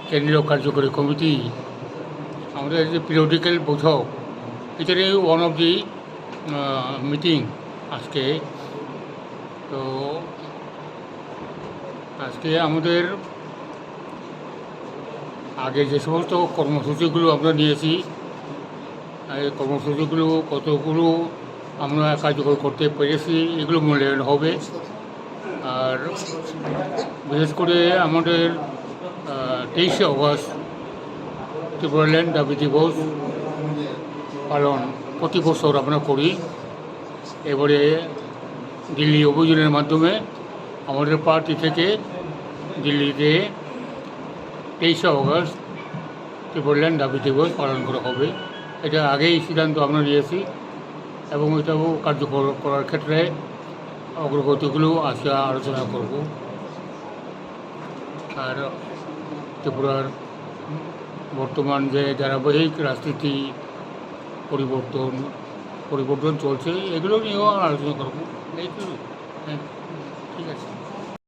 কেন্দ্রীয় কার্যকরী কমিটি আমাদের যে পিরিয়ডিক্যাল বৈঠক, এটারই ওয়ান অফ দি মিটিং আজকে। তো আজকে আমাদের আগে যে সমস্ত কর্মসূচিগুলো আমরা নিয়েছি, এই কর্মসূচিগুলো কতগুলো আমরা কার্যকর করতে পেরেছি এগুলো মূল্যায়ন হবে। আর বিশেষ করে আমাদের 23শে অগস্ট ত্রিপুরাল্যান্ড দাবি দিবস পালন প্রতি বছর আমরা করি। এবারে দিল্লি অভিযানের মাধ্যমে আমাদের পার্টি থেকে দিল্লিতে 23শে অগস্ট ত্রিপুরাল্যান্ড দাবি দিবস পালন করা হবে। এটা আগেই সিদ্ধান্ত আমরা নিয়েছি এবং এটাও কার্যকর করার ক্ষেত্রে অগ্রগতিগুলো আজকে আলোচনা করব। আর ত্রিপুরার বর্তমান যে ধারাবাহিক রাজনীতি পরিবর্তন চলছে, এগুলো নিয়েও আলোচনা করব। এই তো, হ্যাঁ, ঠিক আছে।